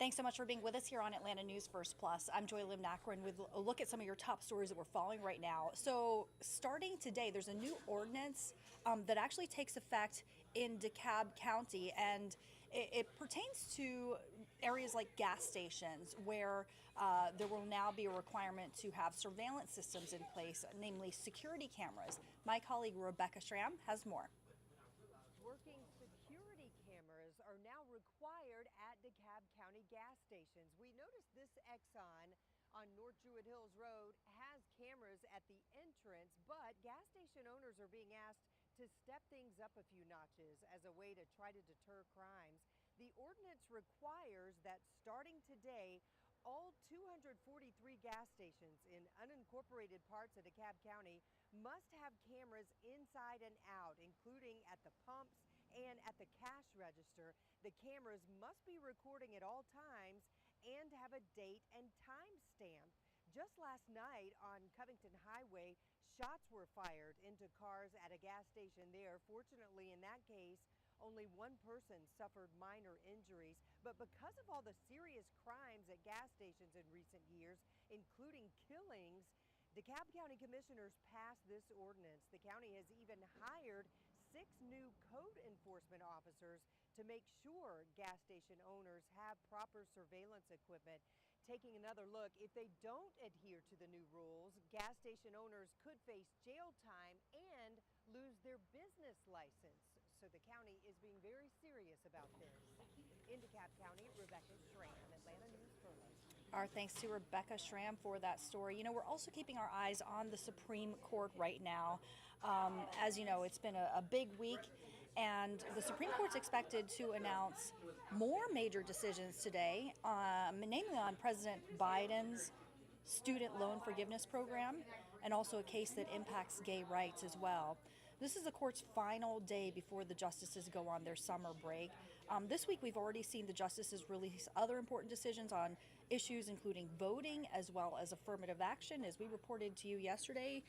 Thanks so much for being with us here on Atlanta News First Plus. I'm Joy Lim-Nakrin with a look at some of your top stories that we're following right now. So starting today, there's a new ordinance that actually takes effect in Dekalb County, and it pertains to areas like gas stations where there will now be a requirement to have surveillance systems in place, namely security cameras. My colleague Rebecca Schramm has more. Working security cameras are now required at DeKalb County gas stations. We noticed this Exxon on North Druid Hills Road has cameras at the entrance, but gas station owners are being asked to step things up a few notches as a way to try to deter crimes. The ordinance requires that starting today, all 243 gas stations in unincorporated parts of DeKalb County must have cameras inside and out, including at the pumps and at the cash register. The cameras must be recording at all times and have a date and time stamp. Just last night on Covington Highway, shots were fired into cars at a gas station there. Fortunately, in that case, only one person suffered minor injuries, but because of all the serious crimes at gas stations in recent years, including killings, DeKalb County commissioners passed this ordinance. The county has even hired 6 new code enforcement officers to make sure gas station owners have proper surveillance equipment. Taking another look, if they don't adhere to the new rules, gas station owners could face jail time and lose their business license. So the county is being very serious about this. In DeKalb County, Rebecca Schramm, Atlanta News First. Our thanks to Rebecca Schramm for that story. You know, we're also keeping our eyes on the Supreme Court right now. As you know, it's been a big week, and the Supreme Court's expected to announce more major decisions today, namely on President Biden's student loan forgiveness program, and also a case that impacts gay rights as well. This is the court's final day before the justices go on their summer break. This week, we've already seen the justices release other important decisions on issues including voting as well as affirmative action. As we reported to you yesterday,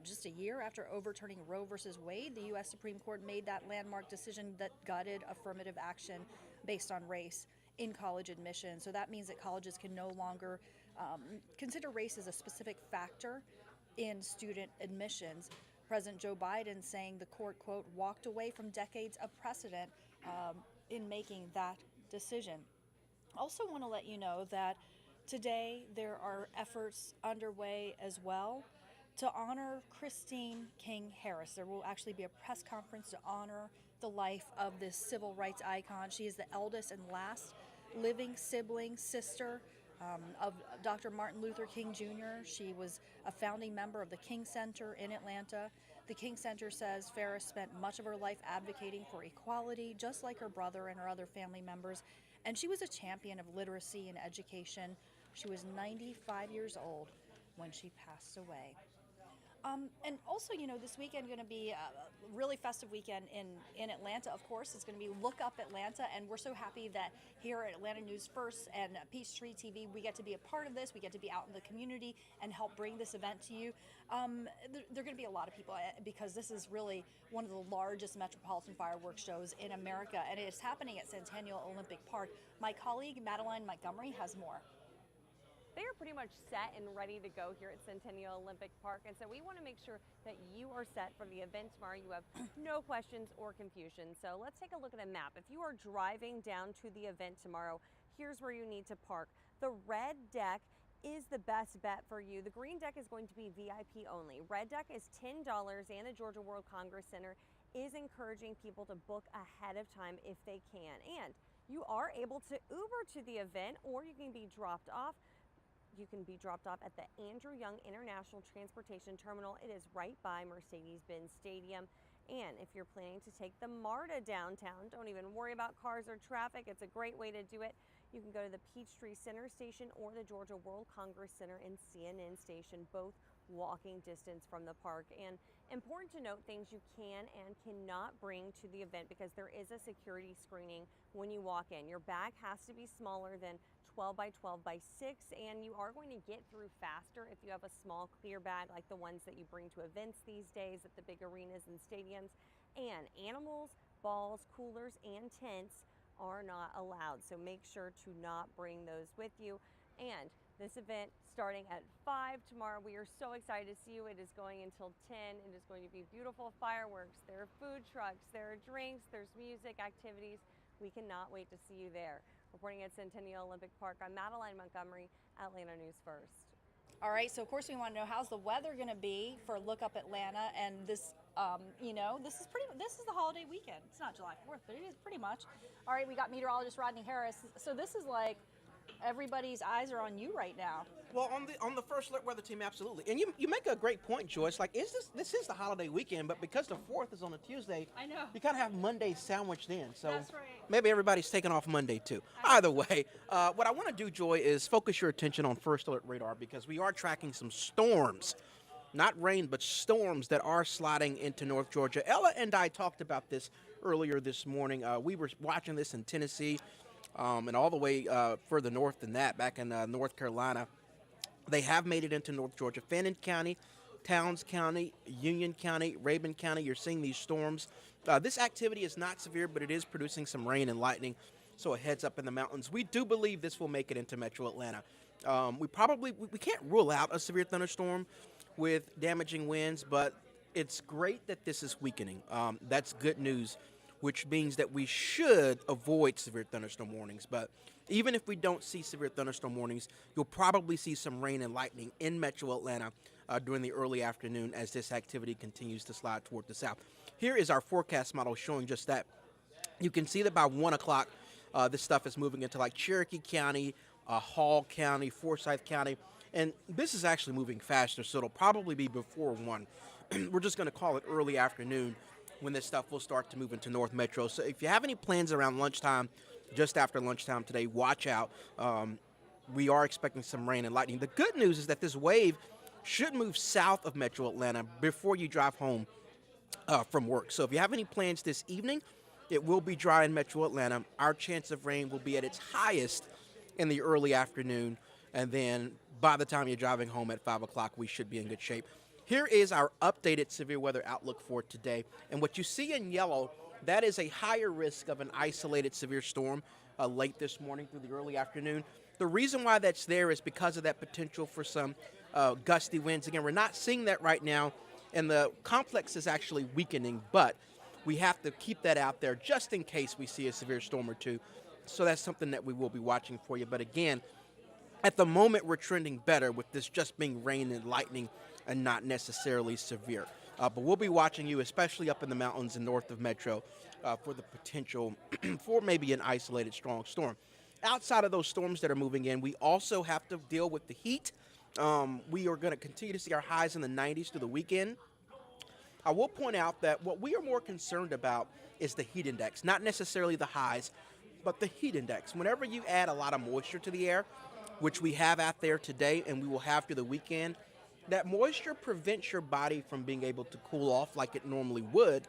just a year after overturning Roe versus Wade, the U.S. Supreme Court made that landmark decision that gutted affirmative action based on race in college admission. So that means that colleges can no longer consider race as a specific factor in student admissions. President Joe Biden saying the court, quote, walked away from decades of precedent in making that decision. Also want to let you know that today there are efforts underway as well to honor Christine King Harris. There will actually be a press conference to honor the life of this civil rights icon. She is the eldest and last living sibling, sister of Dr. Martin Luther King Jr. She was a founding member of the King Center in Atlanta. The King Center says Farris spent much of her life advocating for equality, just like her brother and her other family members. And she was a champion of literacy and education. She was 95 years old when she passed away. And also, you know, this weekend going to be a really festive weekend in Atlanta, of course. It's going to be Look Up Atlanta, and we're so happy that here at Atlanta News First and Peachtree TV, we get to be a part of this. We get to be out in the community and help bring this event to you. There are going to be a lot of people because this is really one of the largest metropolitan fireworks shows in America, and it's happening at Centennial Olympic Park. My colleague, Madeline Montgomery, has more. They are pretty much set and ready to go here at Centennial Olympic Park, and so we want to make sure that you are set for the event tomorrow. You have no questions or confusion. So let's take a look at a map. If you are driving down to the event tomorrow, here's where you need to park. The red deck is the best bet for you. The green deck is going to be VIP only. Red deck is $10, and the Georgia World Congress Center is encouraging people to book ahead of time if they can. And you are able to Uber to the event, or you can be dropped off. You can be dropped off at the Andrew Young International Transportation Terminal. It is right by Mercedes-Benz Stadium. And if you're planning to take the MARTA downtown, don't even worry about cars or traffic. It's a great way to do it. You can go to the Peachtree Center Station or the Georgia World Congress Center and CNN Station, both walking distance from the park. And important to note things you can and cannot bring to the event because there is a security screening when you walk in. Your bag has to be smaller than 12 by 12 by 6, and you are going to get through faster if you have a small clear bag like the ones that you bring to events these days at the big arenas and stadiums. And animals, balls, coolers, and tents are not allowed. So make sure to not bring those with you. And this event starting at 5 tomorrow. We are so excited to see you. It is going until 10. It is going to be beautiful fireworks. There are food trucks, there are drinks, there's music, activities. We cannot wait to see you there. Reporting at Centennial Olympic Park, I'm Madeline Montgomery, Atlanta News First. All right, so of course we want to know how's the weather going to be for Look Up Atlanta, and this, this is the holiday weekend. It's not July 4th, but it is pretty much. All right, we got meteorologist Rodney Harris. So this is like everybody's eyes are on you right now. Well, on the first alert weather team, absolutely. And you make a great point, Joyce. Like, this is the holiday weekend, but because the 4th is on a Tuesday, I know. you kind of have Monday sandwiched in. So That's right. maybe everybody's taking off Monday too. Either way, what I want to do, Joy, is focus your attention on first alert radar because we are tracking some storms. Not rain, but storms that are sliding into North Georgia. Ella and I talked about this earlier this morning. We were watching this in Tennessee and all the way further north than that, back in North Carolina. They have made it into North Georgia. Fannin County, Towns County, Union County, Rabun County, you're seeing these storms. This activity is not severe, but it is producing some rain and lightning, so a heads up in the mountains. We do believe this will make it into metro Atlanta. We can't rule out a severe thunderstorm with damaging winds, but it's great that this is weakening. That's good news, which means that we should avoid severe thunderstorm warnings. But even if we don't see severe thunderstorm warnings, you'll probably see some rain and lightning in metro Atlanta during the early afternoon as this activity continues to slide toward the south. Here is our forecast model showing just that. You can see that by 1 o'clock, this stuff is moving into like Cherokee County, Hall County, Forsyth County, and this is actually moving faster, so it'll probably be before 1. We're just going to call it early afternoon when this stuff will start to move into North Metro. So if you have any plans around lunchtime, just after lunchtime today, watch out. We are expecting some rain and lightning. The good news is that this wave should move south of Metro Atlanta before you drive home from work. So if you have any plans this evening, it will be dry in Metro Atlanta. Our chance of rain will be at its highest in the early afternoon, and then by the time you're driving home at 5 o'clock, we should be in good shape. Here is our updated severe weather outlook for today. And what you see in yellow, that is a higher risk of an isolated severe storm late this morning through the early afternoon. The reason why that's there is because of that potential for some gusty winds. Again, we're not seeing that right now, and the complex is actually weakening, but we have to keep that out there just in case we see a severe storm or two. So that's something that we will be watching for you. But again, at the moment, we're trending better with this just being rain and lightning and not necessarily severe. But we'll be watching you, especially up in the mountains and north of Metro, for the potential for maybe an isolated strong storm. Outside of those storms that are moving in, we also have to deal with the heat. We are going to continue to see our highs in the 90s through the weekend. I will point out that what we are more concerned about is the heat index, not necessarily the highs, but the heat index. Whenever you add a lot of moisture to the air, which we have out there today and we will have through the weekend, that moisture prevents your body from being able to cool off like it normally would,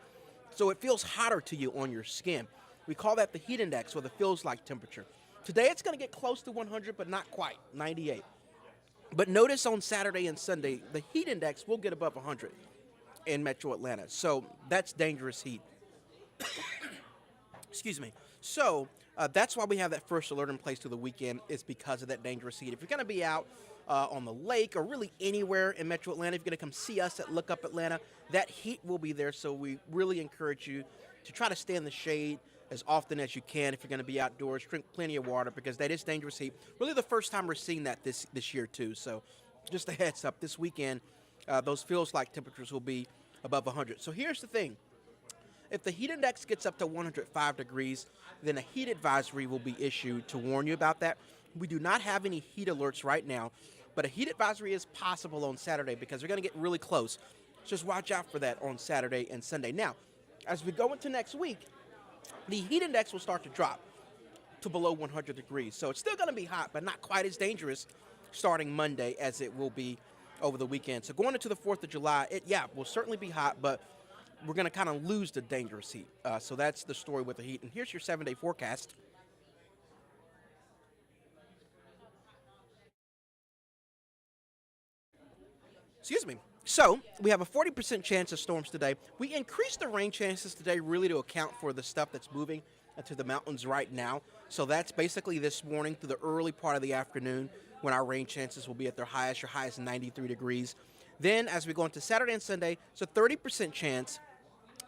so it feels hotter to you on your skin. We call that the heat index, or the feels like temperature. Today it's going to get close to 100, but not quite, 98. But notice on Saturday and Sunday, the heat index will get above 100 in metro Atlanta, so that's dangerous heat. Excuse me. So that's why we have that first alert in place through the weekend, is because of that dangerous heat. If you're going to be out on the lake or really anywhere in metro Atlanta, if you're going to come see us at Look Up Atlanta, that heat will be there. So we really encourage you to try to stay in the shade as often as you can. If you're going to be outdoors, drink plenty of water, because that is dangerous heat. Really the first time we're seeing that this year too. So just a heads up, this weekend, those feels like temperatures will be above 100. So here's the thing. If the heat index gets up to 105 degrees, then a heat advisory will be issued to warn you about that. We do not have any heat alerts right now, but a heat advisory is possible on Saturday because we're going to get really close. Just watch out for that on Saturday and Sunday. Now, as we go into next week, the heat index will start to drop to below 100 degrees. So it's still going to be hot, but not quite as dangerous starting Monday as it will be over the weekend. So going into the 4th of July, it will certainly be hot, but we're going to kind of lose the dangerous heat. So that's the story with the heat. And here's your 7-day forecast. Excuse me. So we have a 40% chance of storms today. We increased the rain chances today really to account for the stuff that's moving to the mountains right now. So that's basically this morning through the early part of the afternoon when our rain chances will be at their highest. Your high is 93 degrees. Then as we go into Saturday and Sunday, it's a 30% chance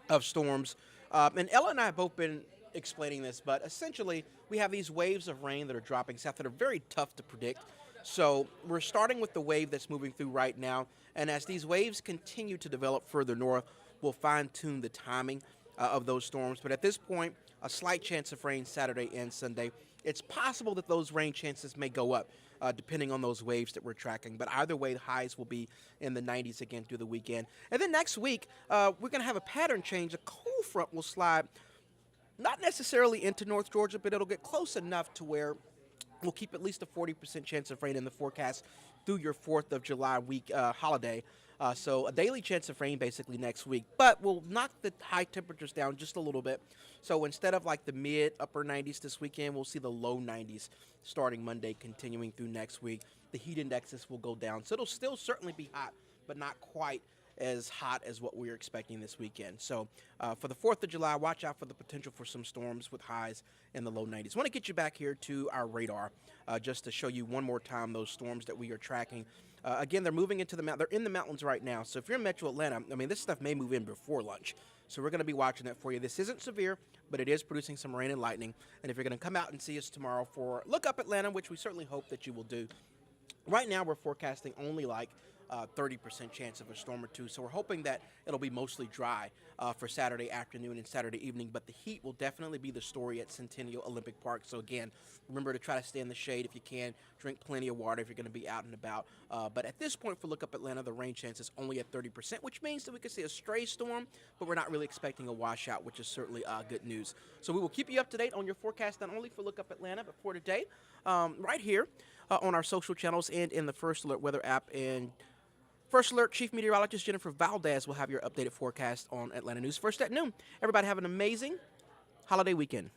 of storms. And Ella and I have both been explaining this, but essentially we have these waves of rain that are dropping south that are very tough to predict. So we're starting with the wave that's moving through right now, and as these waves continue to develop further north, we'll fine-tune the timing of those storms. But at this point, a slight chance of rain Saturday and Sunday. It's possible that those rain chances may go up depending on those waves that we're tracking. But either way, the highs will be in the 90s again through the weekend. And then next week, we're going to have a pattern change. A cold front will slide not necessarily into North Georgia, but it'll get close enough to where we'll keep at least a 40% chance of rain in the forecast through your 4th of July week holiday. So a daily chance of rain basically next week, but we'll knock the high temperatures down just a little bit. So instead of like the upper 90s this weekend, we'll see the low 90s starting Monday, continuing through next week. The heat indexes will go down. So it'll still certainly be hot, but not quite as hot as what we're expecting this weekend. So for the 4th of July, watch out for the potential for some storms with highs in the low 90s. I want to get you back here to our radar just to show you one more time those storms that we are tracking. Again, they're moving into they're in the mountains right now. So if you're in Metro Atlanta, I mean, this stuff may move in before lunch. So we're going to be watching that for you. This isn't severe, but it is producing some rain and lightning. And if you're going to come out and see us tomorrow for Look Up Atlanta, which we certainly hope that you will do, right now we're forecasting only like 30% chance of a storm or two. So we're hoping that it'll be mostly dry for Saturday afternoon and Saturday evening, but the heat will definitely be the story at Centennial Olympic Park. So again, remember to try to stay in the shade if you can, drink plenty of water if you're going to be out and about. But at this point for Look Up Atlanta, the rain chance is only at 30%, which means that we could see a stray storm, but we're not really expecting a washout, which is certainly good news. So we will keep you up to date on your forecast, not only for Look Up Atlanta, but for today, right here on our social channels and in the First Alert Weather app. And First Alert Chief Meteorologist Jennifer Valdez will have your updated forecast on Atlanta News First at noon. Everybody have an amazing holiday weekend.